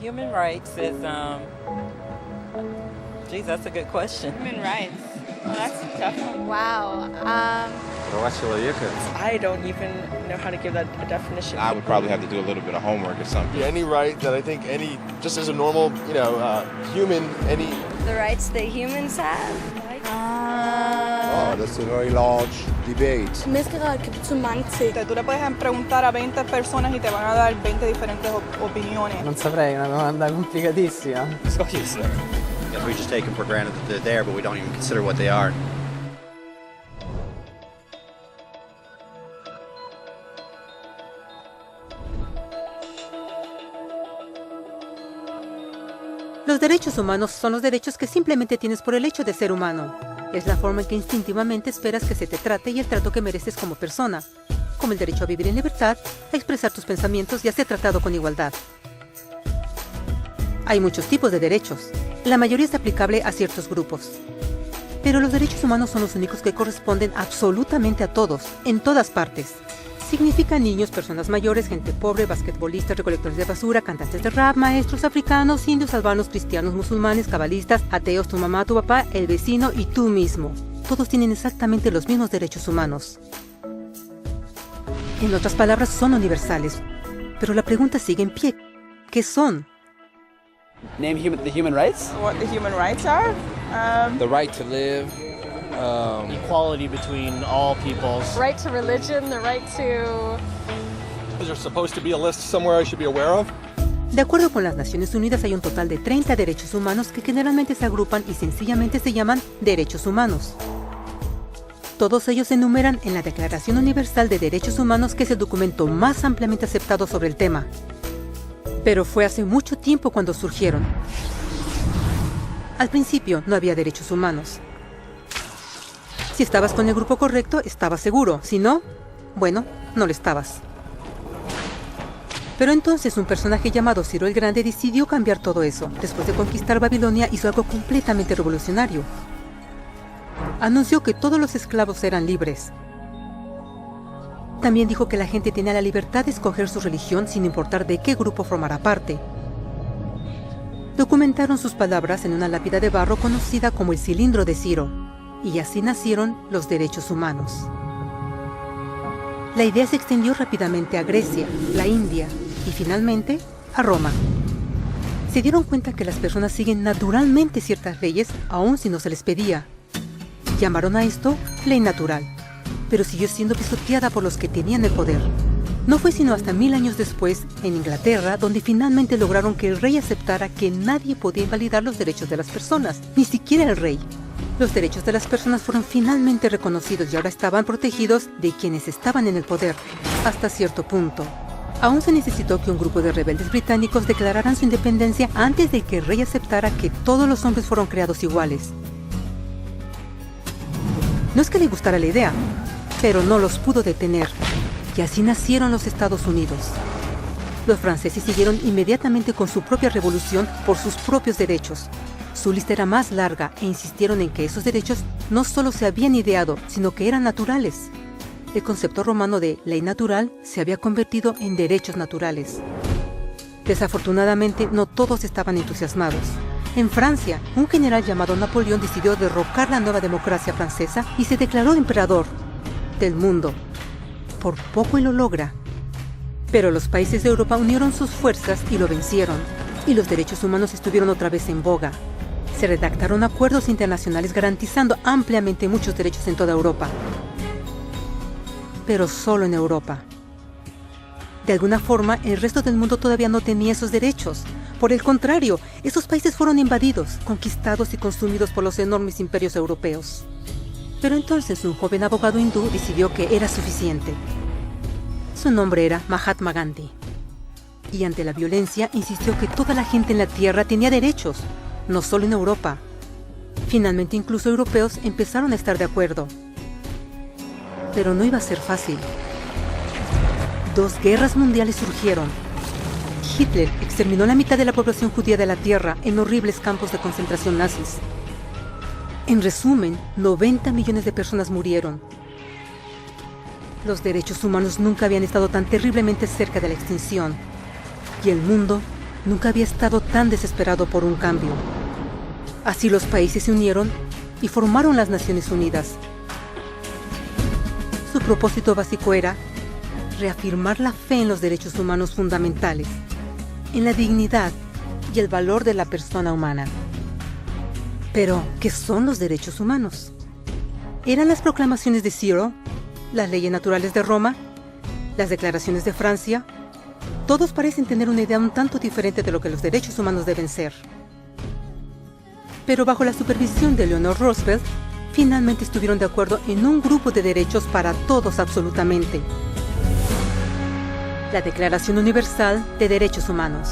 Human rights is, geez, that's a good question. Human rights. Well, that's a tough one. Wow. I don't even know how to give that a definition. I would probably have to do a little bit of homework or something. Any right that I think just as a normal, human, The rights that humans have. Oh, that's a very large debate. Menneskerettigheder kan betyde mange ting. Tú le puedes preguntar a 20 personas y te van a dar 20 diferentes opiniones. Non saprei, è una domanda complicatissima. We just take them for granted that they're there, but we don't even consider what they are. Los derechos humanos son los derechos que simplemente tienes por el hecho de ser humano. Es la forma en que instintivamente esperas que se te trate y el trato que mereces como persona, como el derecho a vivir en libertad, a expresar tus pensamientos y a ser tratado con igualdad. Hay muchos tipos de derechos. La mayoría es aplicable a ciertos grupos. Pero los derechos humanos son los únicos que corresponden absolutamente a todos, en todas partes. Significan niños, personas mayores, gente pobre, basquetbolistas, recolectores de basura, cantantes de rap, maestros africanos, indios, albanos, cristianos, musulmanes, cabalistas, ateos, tu mamá, tu papá, el vecino y tú mismo. Todos tienen exactamente los mismos derechos humanos. En otras palabras, son universales. Pero la pregunta sigue en pie. ¿Qué son? Name the human rights? What the human rights are? the right to live. Equality between all peoples. Right to religion, the right to... Is there supposed to be a list somewhere I should be aware of? De acuerdo con las Naciones Unidas, hay un total de 30 derechos humanos que generalmente se agrupan y sencillamente se llaman derechos humanos. Todos ellos se enumeran en la Declaración Universal de Derechos Humanos, que es el documento más ampliamente aceptado sobre el tema. Pero fue hace mucho tiempo cuando surgieron. Al principio no había derechos humanos. Si estabas con el grupo correcto, estabas seguro. Si no, bueno, no lo estabas. Pero entonces un personaje llamado Ciro el Grande decidió cambiar todo eso. Después de conquistar Babilonia, hizo algo completamente revolucionario. Anunció que todos los esclavos eran libres. También dijo que la gente tenía la libertad de escoger su religión sin importar de qué grupo formara parte. Documentaron sus palabras en una lápida de barro conocida como el Cilindro de Ciro, y así nacieron los derechos humanos. La idea se extendió rápidamente a Grecia, la India y finalmente a Roma. Se dieron cuenta que las personas siguen naturalmente ciertas leyes aun si no se les pedía. Llamaron a esto ley natural, pero siguió siendo pisoteada por los que tenían el poder. No fue sino hasta 1000 años después, en Inglaterra, donde finalmente lograron que el rey aceptara que nadie podía invalidar los derechos de las personas, ni siquiera el rey. Los derechos de las personas fueron finalmente reconocidos y ahora estaban protegidos de quienes estaban en el poder, hasta cierto punto. Aún se necesitó que un grupo de rebeldes británicos declararan su independencia antes de que el rey aceptara que todos los hombres fueron creados iguales. No es que le gustara la idea, pero no los pudo detener, y así nacieron los Estados Unidos. Los franceses siguieron inmediatamente con su propia revolución por sus propios derechos. Su lista era más larga e insistieron en que esos derechos no solo se habían ideado, sino que eran naturales. El concepto romano de ley natural se había convertido en derechos naturales. Desafortunadamente, no todos estaban entusiasmados. En Francia, un general llamado Napoleón decidió derrocar la nueva democracia francesa y se declaró emperador del mundo. Por poco y lo logra. Pero los países de Europa unieron sus fuerzas y lo vencieron, y los derechos humanos estuvieron otra vez en boga. Se redactaron acuerdos internacionales garantizando ampliamente muchos derechos en toda Europa. Pero solo en Europa. De alguna forma, el resto del mundo todavía no tenía esos derechos. Por el contrario, esos países fueron invadidos, conquistados y consumidos por los enormes imperios europeos. Pero entonces un joven abogado hindú decidió que era suficiente. Su nombre era Mahatma Gandhi. Y ante la violencia insistió que toda la gente en la tierra tenía derechos, no solo en Europa. Finalmente incluso europeos empezaron a estar de acuerdo. Pero no iba a ser fácil. 2 guerras mundiales surgieron. Hitler exterminó la mitad de la población judía de la tierra en horribles campos de concentración nazis. En resumen, 90 millones de personas murieron. Los derechos humanos nunca habían estado tan terriblemente cerca de la extinción. Y el mundo nunca había estado tan desesperado por un cambio. Así los países se unieron y formaron las Naciones Unidas. Su propósito básico era reafirmar la fe en los derechos humanos fundamentales, en la dignidad y el valor de la persona humana. Pero, ¿qué son los derechos humanos? ¿Eran las proclamaciones de Zero, las leyes naturales de Roma, las declaraciones de Francia? Todos parecen tener una idea un tanto diferente de lo que los derechos humanos deben ser. Pero bajo la supervisión de Eleanor Roosevelt, finalmente estuvieron de acuerdo en un grupo de derechos para todos absolutamente. La Declaración Universal de Derechos Humanos.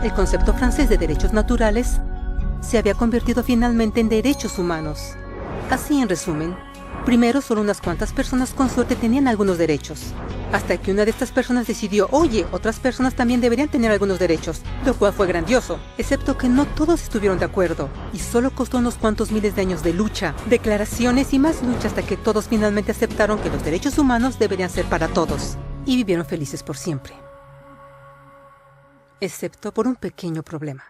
El concepto francés de derechos naturales se había convertido finalmente en derechos humanos. Así, en resumen, primero solo unas cuantas personas con suerte tenían algunos derechos, hasta que una de estas personas decidió, oye, otras personas también deberían tener algunos derechos, lo cual fue grandioso, excepto que no todos estuvieron de acuerdo, y solo costó unos cuantos miles de años de lucha, declaraciones y más lucha hasta que todos finalmente aceptaron que los derechos humanos deberían ser para todos, y vivieron felices por siempre. Excepto por un pequeño problema.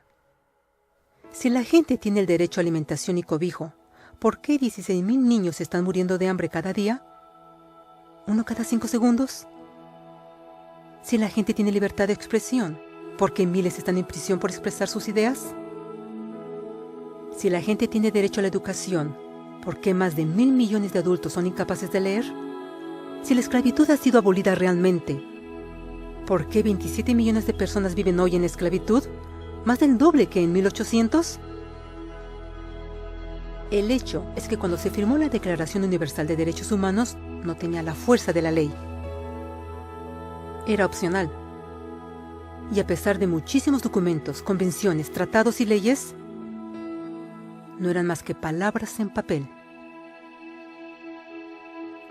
Si la gente tiene el derecho a alimentación y cobijo, ¿por qué 16.000 niños están muriendo de hambre cada día? ¿Uno cada 5 segundos? Si la gente tiene libertad de expresión, ¿por qué miles están en prisión por expresar sus ideas? Si la gente tiene derecho a la educación, ¿por qué más de 1.000 millones de adultos son incapaces de leer? Si la esclavitud ha sido abolida realmente, ¿por qué 27 millones de personas viven hoy en esclavitud? ¿Más del doble que en 1800? El hecho es que cuando se firmó la Declaración Universal de Derechos Humanos, no tenía la fuerza de la ley. Era opcional. Y a pesar de muchísimos documentos, convenciones, tratados y leyes, no eran más que palabras en papel.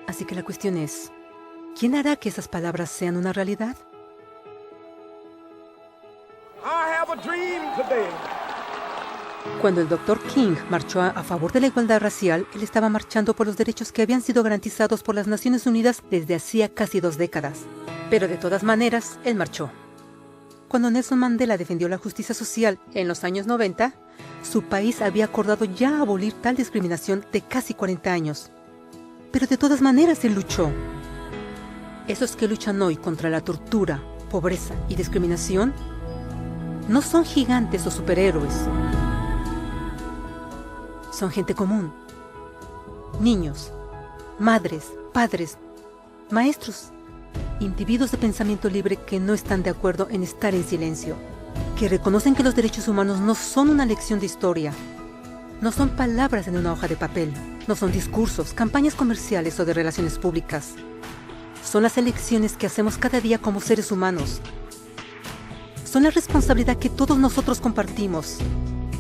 Así que la cuestión es, ¿quién hará que esas palabras sean una realidad? Cuando el Dr. King marchó a favor de la igualdad racial, él estaba marchando por los derechos que habían sido garantizados por las Naciones Unidas desde hacía casi 2 décadas. Pero de todas maneras, él marchó. Cuando Nelson Mandela defendió la justicia social en los años 90, su país había acordado ya abolir tal discriminación de casi 40 años. Pero de todas maneras él luchó. Esos que luchan hoy contra la tortura, pobreza y discriminación no son gigantes o superhéroes. Son gente común. Niños, madres, padres, maestros, individuos de pensamiento libre que no están de acuerdo en estar en silencio, que reconocen que los derechos humanos no son una lección de historia, no son palabras en una hoja de papel, no son discursos, campañas comerciales o de relaciones públicas. Son las elecciones que hacemos cada día como seres humanos. Son la responsabilidad que todos nosotros compartimos,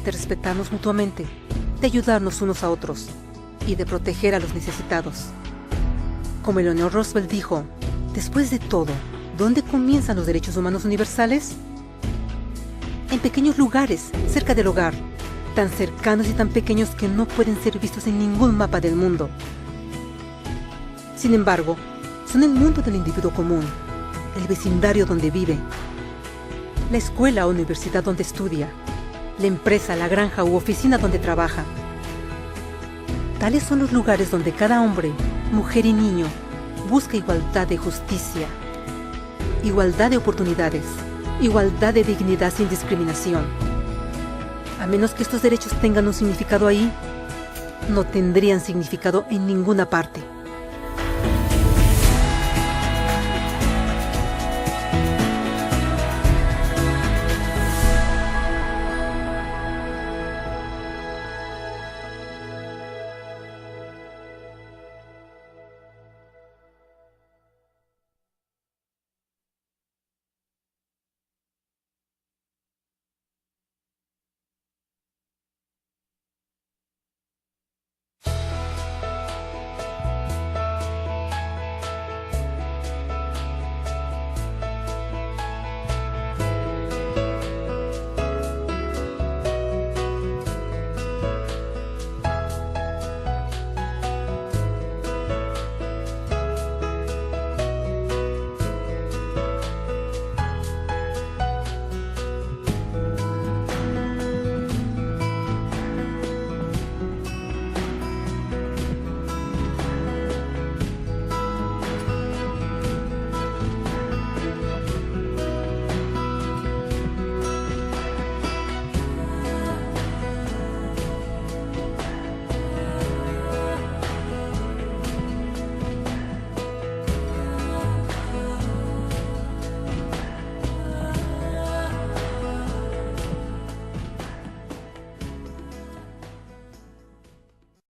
de respetarnos mutuamente, de ayudarnos unos a otros y de proteger a los necesitados. Como Eleanor Roosevelt dijo, después de todo, ¿dónde comienzan los derechos humanos universales? En pequeños lugares, cerca del hogar, tan cercanos y tan pequeños que no pueden ser vistos en ningún mapa del mundo. Sin embargo, son el mundo del individuo común, el vecindario donde vive, la escuela o universidad donde estudia, la empresa, la granja u oficina donde trabaja. Tales son los lugares donde cada hombre, mujer y niño busca igualdad de justicia, igualdad de oportunidades, igualdad de dignidad sin discriminación. A menos que estos derechos tengan un significado ahí, no tendrían significado en ninguna parte.